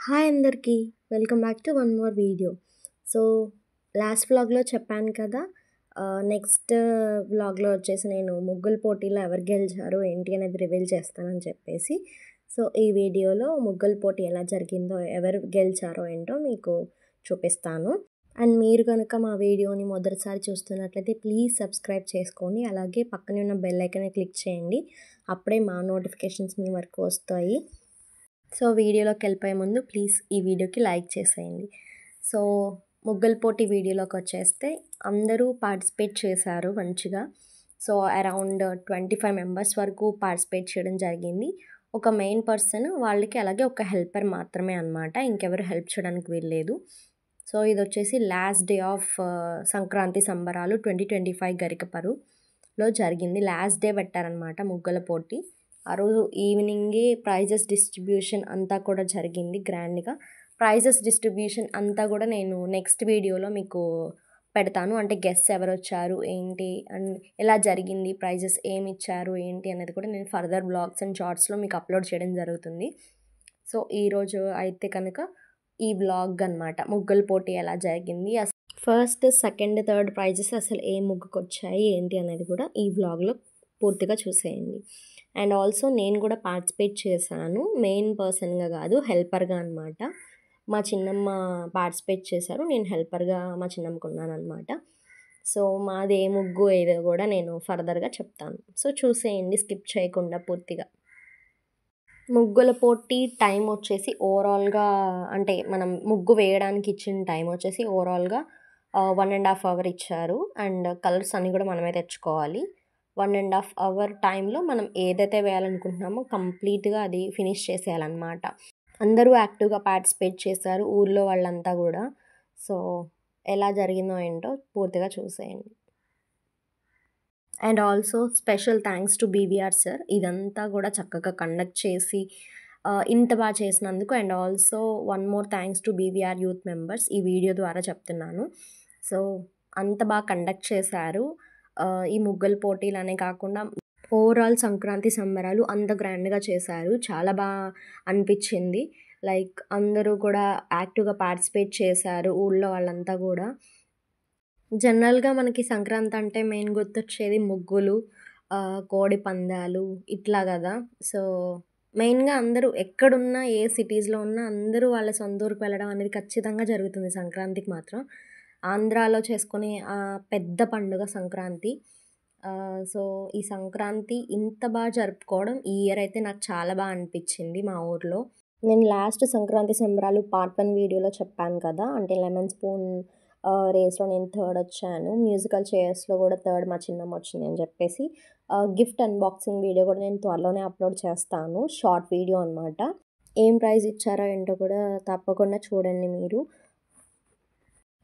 Hi అందరికీ welcome back to one more video. So last వ్లాగ్లో చెప్పాను కదా, నెక్స్ట్ వ్లాగ్లో వచ్చేసి నేను ముగ్గుల పోటీలో ఎవరు గెలిచారు ఏంటి అనేది రివీల్ చేస్తానని చెప్పేసి. సో ఈ వీడియోలో ముగ్గుల పోటీ ఎలా జరిగిందో, ఎవరు గెలిచారో ఏంటో మీకు చూపిస్తాను. అండ్ మీరు కనుక మా వీడియోని మొదటిసారి చూస్తున్నట్లయితే ప్లీజ్ సబ్స్క్రైబ్ చేసుకోండి, అలాగే పక్కనే ఉన్న బెల్ ఐకాన్ని క్లిక్ చేయండి. అప్పుడే మా నోటిఫికేషన్స్ మీ వరకు వస్తాయి. సో వీడియోలోకి వెళ్ళిపోయే ముందు ప్లీజ్ ఈ వీడియోకి లైక్ చేసేయండి. సో ముగ్గుల పోటీ వీడియోలోకి వచ్చేస్తే అందరూ పార్టిసిపేట్ చేశారు మంచిగా. సో అరౌండ్ 25 మెంబర్స్ వరకు పార్టిసిపేట్ చేయడం జరిగింది. ఒక మెయిన్ పర్సన్ వాళ్ళకి, అలాగే ఒక హెల్పర్ మాత్రమే అనమాట, ఇంకెవరు హెల్ప్ చేయడానికి వీల్లేదు. సో ఇది వచ్చేసి లాస్ట్ డే ఆఫ్ సంక్రాంతి సంబరాలు 2025 గరికపరులో జరిగింది. లాస్ట్ డే పెట్టారనమాట ముగ్గుల పోటీ. ఆ రోజు ఈవినింగే ప్రైజెస్ డిస్ట్రిబ్యూషన్ అంతా కూడా జరిగింది గ్రాండ్గా. ప్రైజెస్ డిస్ట్రిబ్యూషన్ అంతా కూడా నేను నెక్స్ట్ వీడియోలో మీకు పెడతాను. అంటే గెస్ట్స్ ఎవరు వచ్చారు ఏంటి అండ్ ఎలా జరిగింది, ప్రైజెస్ ఏమి ఇచ్చారు ఏంటి అనేది కూడా నేను ఫర్దర్ బ్లాగ్స్ అండ్ షార్ట్స్లో మీకు అప్లోడ్ చేయడం జరుగుతుంది. సో ఈరోజు అయితే కనుక ఈ బ్లాగ్ అనమాట, ముగ్గుల పోటీ ఎలా జరిగింది, ఫస్ట్ సెకండ్ థర్డ్ ప్రైజెస్ అసలు ఏ ముగ్గుకు వచ్చాయి ఏంటి అనేది కూడా ఈ వ్లాగ్లో పూర్తిగా చూసేయండి. అండ్ ఆల్సో నేను కూడా పార్టిసిపేట్ చేశాను, మెయిన్ పర్సన్గా కాదు, హెల్పర్గా అనమాట. మా చిన్నమ్మ పార్టిసిపేట్ చేశారు, నేను హెల్పర్గా మా చిన్నమ్మకు ఉన్నాను అనమాట. సో మాది ఏ ముగ్గు ఏదో కూడా నేను ఫర్దర్గా చెప్తాను. సో చూసేయండి స్కిప్ చేయకుండా పూర్తిగా. ముగ్గుల పోటీ టైం వచ్చేసి ఓవరాల్గా, అంటే మనం ముగ్గు వేయడానికి ఇచ్చిన టైం వచ్చేసి ఓవరాల్గా 1.5 అవర్ ఇచ్చారు. అండ్ కలర్స్ అన్నీ కూడా మనమే తెచ్చుకోవాలి. 1.5 అవర్ టైంలో మనం ఏదైతే వేయాలనుకుంటున్నామో కంప్లీట్గా అది ఫినిష్ చేసేయాలన్నమాట. అందరూ యాక్టివ్గా పార్టిసిపేట్ చేశారు, ఊర్లో వాళ్ళంతా కూడా. సో ఎలా జరిగిందో ఏంటో పూర్తిగా చూసేయండి. And also special thanks to BVR sir, ఇదంతా కూడా చక్కగా కండక్ట్ చేసి ఇంత బాగా చేసినందుకు. And also one more thanks to BVR youth members, ఈ వీడియో ద్వారా చెప్తున్నాను. సో అంత బాగా కండక్ట్ చేశారు. ఈ ముగ్గుల పోటీలనే కాకుండా ఓవరాల్ సంక్రాంతి సంబరాలు అంత గ్రాండ్గా చేశారు, చాలా బాగా అనిపించింది. లైక్ అందరూ కూడా యాక్టివ్గా పార్టిసిపేట్ చేశారు, ఊళ్ళో వాళ్ళంతా కూడా. జనరల్గా మనకి సంక్రాంతి అంటే మెయిన్ గుర్తొచ్చేది ముగ్గులు, కోడి పందాలు ఇట్లా కదా. సో మెయిన్గా అందరూ ఎక్కడున్నా, ఏ సిటీస్లో ఉన్నా అందరూ వాళ్ళ సొంత ఊరికి వెళ్ళడం అనేది ఖచ్చితంగా జరుగుతుంది సంక్రాంతికి మాత్రం. ఆంధ్రాలో చేసుకునే పెద్ద పండుగ సంక్రాంతి. సో ఈ సంక్రాంతి ఇంత బాగా జరుపుకోవడం ఈ ఇయర్ అయితే నాకు చాలా బాగా అనిపించింది మా ఊర్లో. నేను లాస్ట్ సంక్రాంతి సంబరాలు పార్ట్ 1 వీడియోలో చెప్పాను కదా, అంటే లెమన్ స్పూన్ రేస్లో నేను థర్డ్ వచ్చాను, మ్యూజికల్ చైర్స్లో కూడా థర్డ్ మా చిన్నమ్మ వచ్చింది అని చెప్పేసి. గిఫ్ట్ అన్బాక్సింగ్ వీడియో కూడా నేను త్వరలోనే అప్లోడ్ చేస్తాను, షార్ట్ వీడియో అనమాట. ఏం ప్రైజ్ ఇచ్చారో ఏంటో కూడా తప్పకుండా చూడండి మీరు.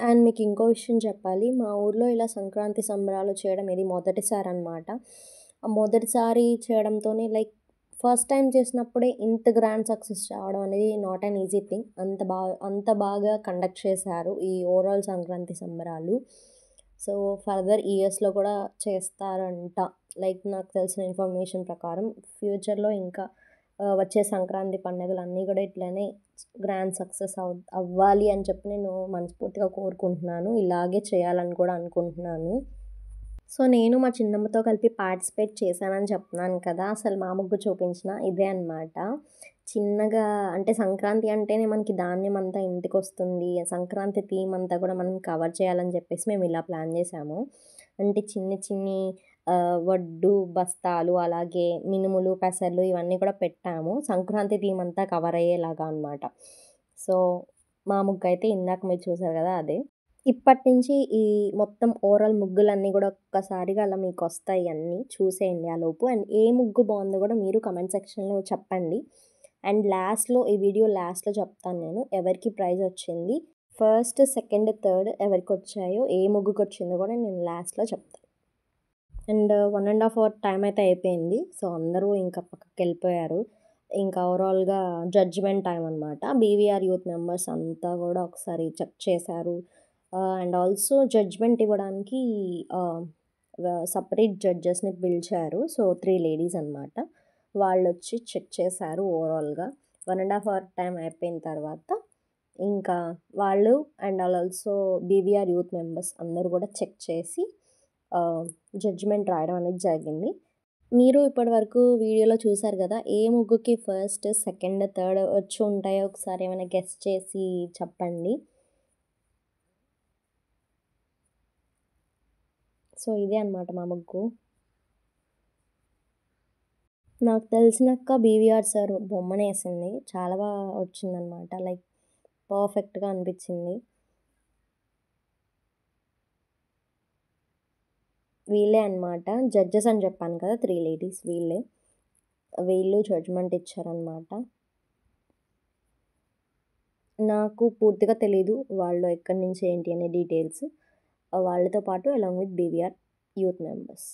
అండ్ మీకు ఇంకో విషయం చెప్పాలి, మా ఊర్లో ఇలా సంక్రాంతి సంబరాలు చేయడం ఇది మొదటిసారి అనమాట. మొదటిసారి చేయడంతోనే లైక్ ఫస్ట్ టైం చేసినప్పుడే ఇంత గ్రాండ్ సక్సెస్ రావడం అనేది నాట్ అన్ ఈజీ థింగ్. అంత బాగా కండక్ట్ చేశారు ఈ ఓవరాల్ సంక్రాంతి సంబరాలు. సో ఫర్దర్ ఇయర్స్లో కూడా చేస్తారంట, లైక్ నాకు తెలిసిన ఇన్ఫర్మేషన్ ప్రకారం ఫ్యూచర్లో ఇంకా వచ్చే సంక్రాంతి పండుగలు అన్నీ కూడా ఇట్లానే గ్రాండ్ సక్సెస్ అవ్వాలి అని చెప్పి నేను మనస్ఫూర్తిగా కోరుకుంటున్నాను, ఇలాగే చేయాలని కూడా అనుకుంటున్నాను. సో నేను మా చిన్నమ్మతో కలిపి పార్టిసిపేట్ చేశానని చెప్తున్నాను కదా, అసలు మా ముగ్గు చూపించిన ఇదే అనమాట. చిన్నగా, అంటే సంక్రాంతి అంటేనే మనకి ధాన్యం అంతా ఇంటికి వస్తుంది, సంక్రాంతి థీమ్ అంతా కూడా మనం కవర్ చేయాలని చెప్పేసి మేము ఇలా ప్లాన్ చేసాము. అంటే చిన్ని వడ్డు బస్తాలు, అలాగే మినుములు, పెసర్లు ఇవన్నీ కూడా పెట్టాము, సంక్రాంతి థీమ్ అంతా కవర్ అయ్యేలాగా అనమాట. సో మా ముగ్గు అయితే ఇందాక మీరు చూసారు కదా అదే. ఇప్పటి నుంచి ఈ మొత్తం ఓవరాల్ ముగ్గులన్నీ కూడా ఒక్కసారిగా అలా మీకు వస్తాయి, అన్నీ చూసేయండి ఆ లోపు. అండ్ ఏ ముగ్గు బాగుందో కూడా మీరు కమెంట్ సెక్షన్లో చెప్పండి. అండ్ లాస్ట్లో, ఈ వీడియో లాస్ట్లో చెప్తాను నేను ఎవరికి ప్రైజ్ వచ్చింది, ఫస్ట్ సెకండ్ థర్డ్ ఎవరికి వచ్చాయో, ఏ ముగ్గుకి వచ్చిందో కూడా నేను లాస్ట్లో చెప్తాను. అండ్ 1.5 అవర్ టైం అయితే అయిపోయింది. సో అందరూ ఇంకా పక్కకి వెళ్ళిపోయారు. ఇంకా ఓవరాల్గా జడ్జిమెంట్ టైం అనమాట. బీవీఆర్ యూత్ మెంబర్స్ అంతా కూడా ఒకసారి చెక్ చేశారు. అండ్ ఆల్సో జడ్జ్మెంట్ ఇవ్వడానికి సపరేట్ జడ్జెస్ని పిలిచారు. సో 3 లేడీస్ అనమాట, వాళ్ళు వచ్చి చెక్ చేశారు ఓవరాల్గా. 1.5 అవర్ టైం అయిపోయిన తర్వాత ఇంకా వాళ్ళు and also BVR youth members అందరూ కూడా చెక్ చేసి జడ్జిమెంట్ రాయడం అనేది జరిగింది. మీరు ఇప్పటివరకు వీడియోలో చూసారు కదా, ఏ ముగ్గుకి ఫస్ట్, సెకండ్, థర్డ్ వచ్చి ఉంటాయో ఒకసారి ఏమైనా గెస్ చేసి చెప్పండి. సో ఇదే అనమాట మా ముగ్గు. నాకు తెలిసినక్క బీవీఆర్ సార్ బొమ్మనే వేసింది. చాలా బాగా వచ్చిందనమాట. లైక్ పర్ఫెక్ట్గా అనిపించింది. వీళ్ళే అనమాట జడ్జెస్ అని చెప్పాను కదా, 3 లేడీస్ వీళ్ళు జడ్జ్మెంట్ ఇచ్చారనమాట. నాకు పూర్తిగా తెలీదు వాళ్ళు ఎక్కడి నుంచి ఏంటి అనే డీటెయిల్స్. వాళ్ళతో పాటు along with BVR youth members.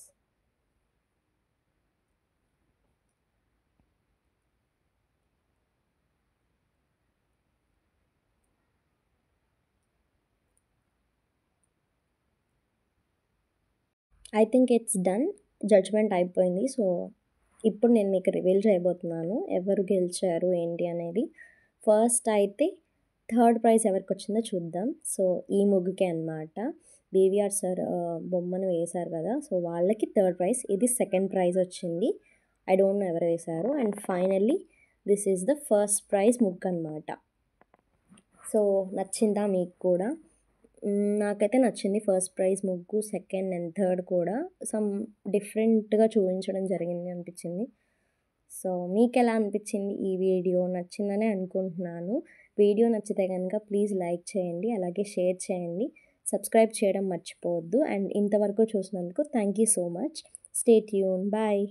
I think it's done. Judgement అయిపోయింది. సో ఇప్పుడు నేను మీకు రివీల్ చేయబోతున్నాను ఎవరు గెలిచారు ఏంటి అనేది. ఫస్ట్ అయితే థర్డ్ ప్రైజ్ ఎవరికి వచ్చిందో చూద్దాం. సో ఈ ముగ్గుకే అనమాట. బీవీఆర్ సార్ బొమ్మను వేశారు కదా, సో వాళ్ళకి థర్డ్ ప్రైజ్. ఇది సెకండ్ ప్రైజ్ వచ్చింది. ఐ డోంట్ నో ఎవరు వేశారు. And finally this is the first prize ముగ్గు అనమాట. సో నచ్చిందా మీకు కూడా? నాకైతే నచ్చింది ఫస్ట్ ప్రైజ్ ముగ్గు. సెకండ్ అండ్ థర్డ్ కూడా సమ్ డిఫరెంట్గా చూపించడం జరిగింది అనిపించింది. సో మీకు ఎలా అనిపించింది ఈ వీడియో? నచ్చిందనే అనుకుంటున్నాను. వీడియో నచ్చితే కనుక ప్లీజ్ లైక్ చేయండి, అలాగే షేర్ చేయండి, సబ్స్క్రైబ్ చేయడం మర్చిపోవద్దు. అండ్ ఇంతవరకు చూసినందుకు thank you so much. Stay tune. Bye.